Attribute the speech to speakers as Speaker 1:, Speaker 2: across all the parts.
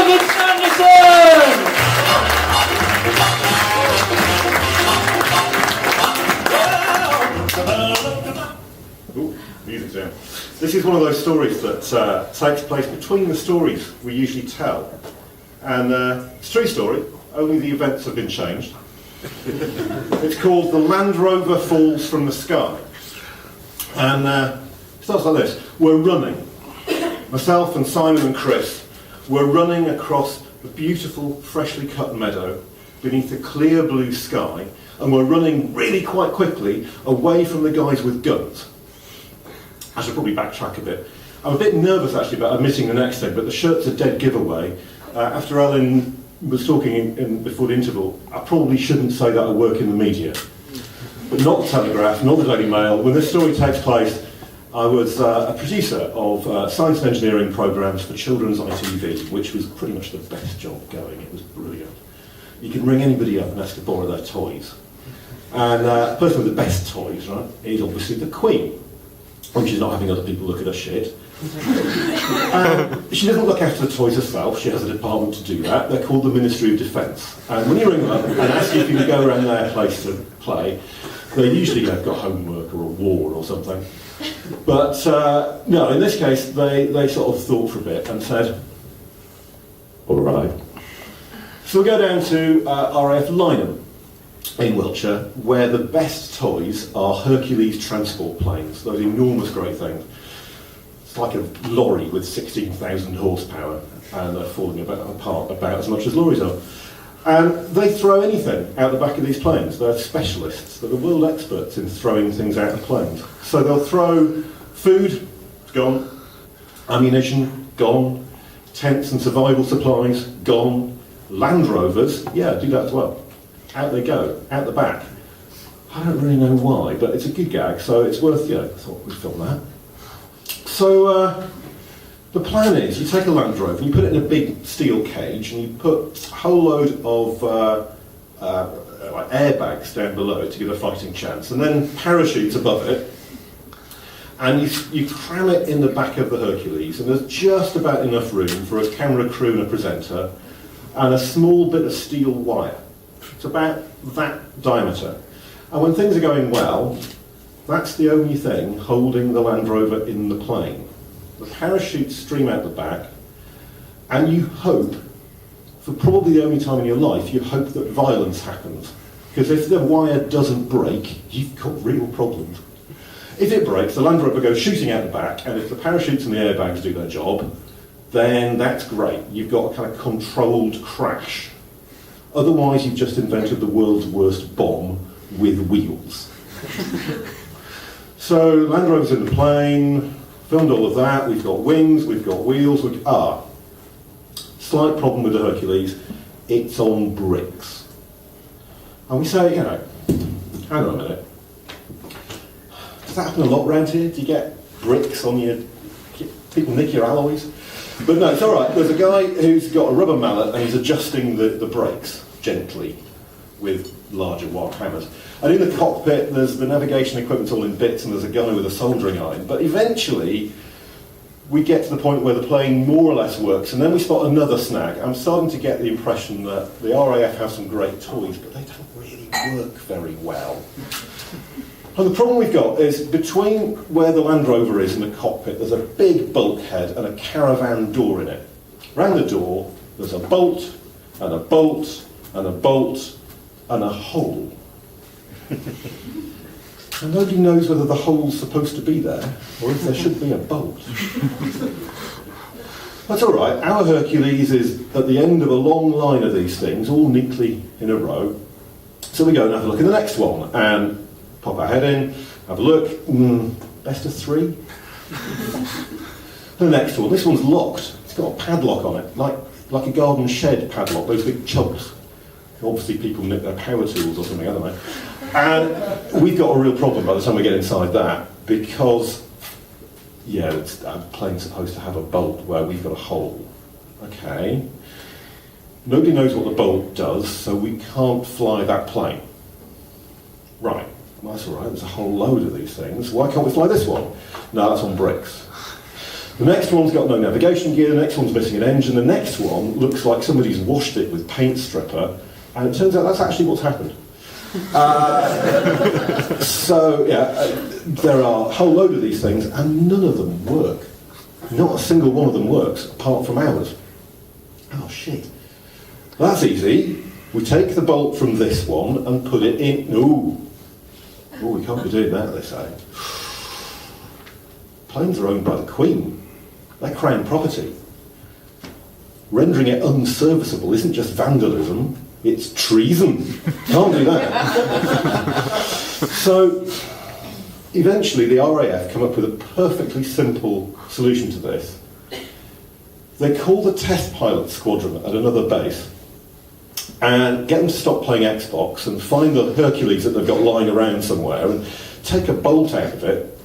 Speaker 1: with Sanderson!
Speaker 2: Ooh, music's down. This is one of those stories that takes place between the stories we usually tell. And it's a true story, only the events have been changed. It's called The Land Rover Falls from the Sky. And it starts like this. We're running. Myself and Simon and Chris, we're running across a beautiful, freshly cut meadow beneath a clear blue sky, and we're running really quite quickly away from the guys with guns. I should probably backtrack a bit. I'm a bit nervous actually about admitting the next thing, but the shirt's a dead giveaway. After Alan was talking before the interval, I probably shouldn't say that I work in the media. But not the Telegraph, not the Daily Mail. When this story takes place, I was a producer of science and engineering programmes for children's ITV, which was pretty much the best job going. It was brilliant. You can ring anybody up and ask to borrow their toys. And the person with the best toys, right, is obviously the Queen, when she's not having other people look at her shit. She doesn't look after the toys herself, she has a department to do that. They're called the Ministry of Defence. And when you ring them up and ask if you can go around their place to play, they usually have got homework or a war or something. But no, in this case, they sort of thought for a bit and said, all right. So we go down to RAF Lynham in Wiltshire, where the best toys are Hercules transport planes, those enormous great things. It's like a lorry with 16,000 horsepower, and they're falling apart about as much as lorries are. And they throw anything out the back of these planes. They're specialists. They're the world experts in throwing things out of planes. So they'll throw food, gone. Ammunition, gone. Tents and survival supplies, gone. Land Rovers, yeah, do that as well. Out they go, out the back. I don't really know why, but it's a good gag, so it's worth, I thought we'd film that. So the plan is, you take a Land Rover and you put it in a big steel cage and you put a whole load of like airbags down below it to give a fighting chance, and then parachutes above it, and you cram it in the back of the Hercules, and there's just about enough room for a camera crew and a presenter, and a small bit of steel wire. It's about that diameter. And when things are going well, that's the only thing holding the Land Rover in the plane. The parachutes stream out the back, and you hope, for probably the only time in your life, you hope that violence happens. Because if the wire doesn't break, you've got real problems. If it breaks, the Land Rover goes shooting out the back, and if the parachutes and the airbags do their job, then that's great. You've got a kind of controlled crash. Otherwise, you've just invented the world's worst bomb with wheels. So, Land Rover's in the plane, filmed all of that, we've got wings, we've got wheels, slight problem with the Hercules, it's on bricks. And we say, hang on a minute, does that happen a lot around here? Do you get bricks on your, people nick your alloys? But no, it's all right. There's a guy who's got a rubber mallet and he's adjusting the brakes gently with larger wire hammers. And in the cockpit, there's the navigation equipment all in bits, and there's a gunner with a soldering iron. But eventually, we get to the point where the plane more or less works, and then we spot another snag. I'm starting to get the impression that the RAF have some great toys, but they don't really work very well. And the problem we've got is between where the Land Rover is and the cockpit, there's a big bulkhead and a caravan door in it. Round the door, there's a bolt, and a bolt, and a bolt, and a hole. And nobody knows whether the hole's supposed to be there, or if there should be a bolt. That's all right. Our Hercules is at the end of a long line of these things, all neatly in a row. So we go and have a look at the next one, and pop our head in, have a look, best of three. The next one, this one's locked. It's got a padlock on it, like a garden shed padlock, those big chunks. Obviously people nick their power tools or something, I don't know. And we've got a real problem by the time we get inside that, because, the plane's supposed to have a bolt where we've got a hole. Okay. Nobody knows what the bolt does, so we can't fly that plane. Right. Well, that's all right, there's a whole load of these things. Why can't we fly this one? No, that's on bricks. The next one's got no navigation gear, the next one's missing an engine, the next one looks like somebody's washed it with paint stripper, and it turns out that's actually what's happened. There are a whole load of these things, and none of them work. Not a single one of them works, apart from ours. Oh, shit. That's easy. We take the bolt from this one and put it in... Ooh, we can't be doing that, they say. Planes are owned by the Queen. They're Crown property. Rendering it unserviceable isn't just vandalism, it's treason. Can't do that. So, eventually the RAF come up with a perfectly simple solution to this. They call the test pilot squadron at another base and get them to stop playing Xbox and find the Hercules that they've got lying around somewhere and take a bolt out of it,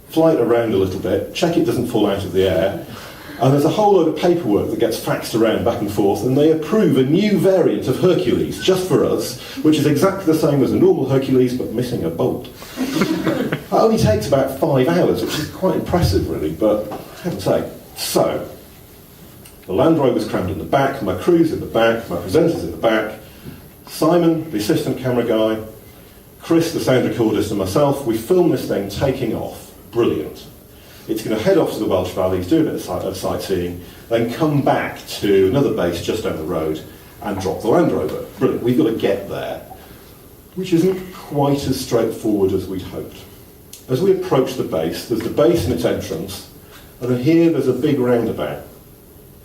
Speaker 2: fly it around a little bit, check it doesn't fall out of the air, and there's a whole load of paperwork that gets faxed around back and forth, and they approve a new variant of Hercules, just for us, which is exactly the same as a normal Hercules, but missing a bolt. It only takes about 5 hours, which is quite impressive, really, but heaven's sake. So, the Land Rover's crammed in the back, my crew's in the back, my presenter's in the back, Simon, the assistant camera guy, Chris, the sound recordist, and myself, we film this thing taking off. Brilliant. It's going to head off to the Welsh Valleys, do a bit of sightseeing, then come back to another base just down the road and drop the Land Rover. Brilliant. We've got to get there, which isn't quite as straightforward as we'd hoped. As we approach the base, there's the base and its entrance, and then here there's a big roundabout.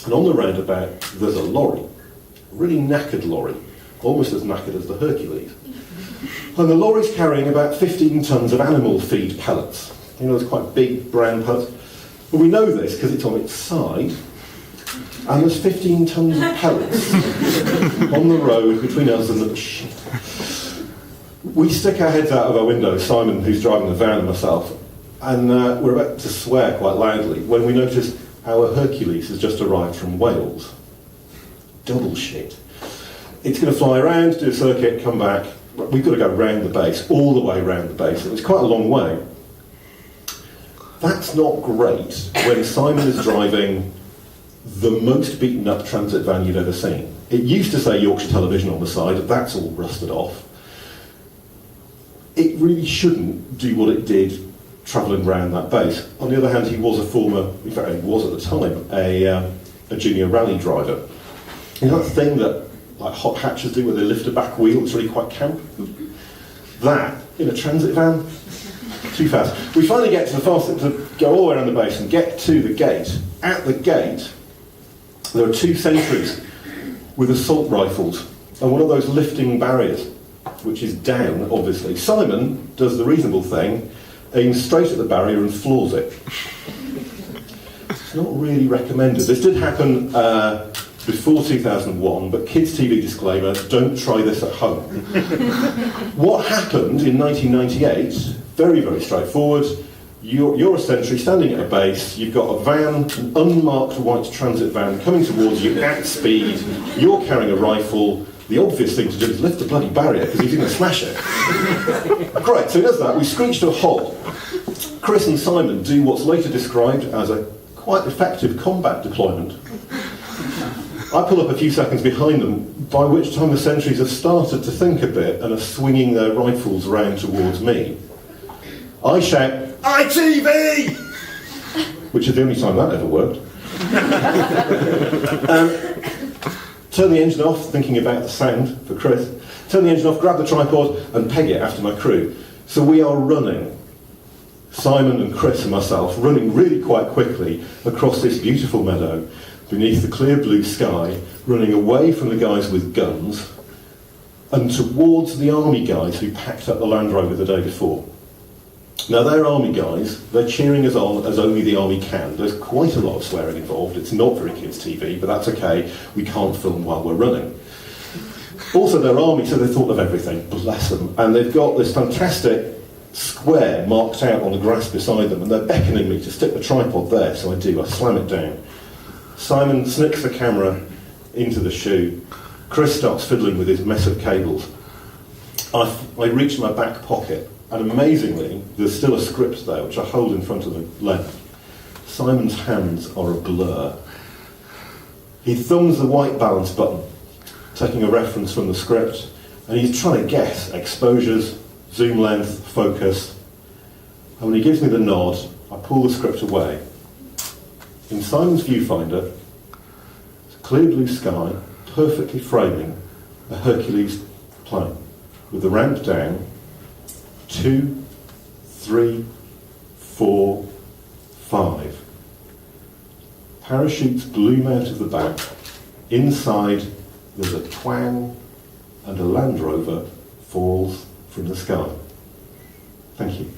Speaker 2: And on the roundabout, there's a lorry, a really knackered lorry, almost as knackered as the Hercules. And the lorry's carrying about 15 tonnes of animal feed pellets. You know, those quite big brown pellets. But we know this because it's on its side, and there's 15 tonnes of pellets on the road between us and the shit. We stick our heads out of our window, Simon, who's driving the van, and myself, and we're about to swear quite loudly when we notice our Hercules has just arrived from Wales. Double shit. It's going to fly around, do a circuit, come back. We've got to go round the base, all the way round the base. It was quite a long way. That's not great when Simon is driving the most beaten up transit van you've ever seen. It used to say Yorkshire Television on the side, that's all rusted off. It really shouldn't do what it did travelling around that base. On the other hand, he was a former, in fact he was at the time, a junior rally driver. You know that thing that like hot hatches do where they lift a back wheel, it's really quite camp? That, in a transit van, too fast. We finally get to the fastest, to go all the way around the base and get to the gate. At the gate, there are 2 sentries with assault rifles and one of those lifting barriers, which is down, obviously. Simon does the reasonable thing, aims straight at the barrier and floors it. It's not really recommended. This did happen before 2001, but kids' TV disclaimer, don't try this at home. What happened in 1998, very, very straightforward. You're a sentry standing at a base, you've got a van, an unmarked white transit van coming towards you at speed, you're carrying a rifle. The obvious thing to do is lift the bloody barrier because he's going to smash it. Great, so he does that, we screech to a halt. Chris and Simon do what's later described as a quite effective combat deployment. I pull up a few seconds behind them, by which time the sentries have started to think a bit and are swinging their rifles round towards me. I shout, ITV! Which is the only time that ever worked. Turn the engine off, thinking about the sound for Chris. Turn the engine off, grab the tripod and peg it after my crew. So we are running, Simon and Chris and myself, running really quite quickly across this beautiful meadow, beneath the clear blue sky, running away from the guys with guns and towards the army guys who packed up the Land Rover the day before. Now they're army guys, they're cheering us on as only the army can. There's quite a lot of swearing involved, it's not very kids' TV, but that's okay, we can't film while we're running. Also they're army, so they thought of everything, bless them. And they've got this fantastic square marked out on the grass beside them, and they're beckoning me to stick the tripod there, so I do, I slam it down. Simon snicks the camera into the shoe. Chris starts fiddling with his mess of cables. I reach my back pocket, and amazingly, there's still a script there, which I hold in front of the lens. Simon's hands are a blur. He thumbs the white balance button, taking a reference from the script, and he's trying to guess exposures, zoom length, focus. And when he gives me the nod, I pull the script away. In Simon's viewfinder, it's a clear blue sky, perfectly framing a Hercules plane, with the ramp down, 2, 3, 4, 5. Parachutes bloom out of the back. Inside, there's a twang, and a Land Rover falls from the sky. Thank you.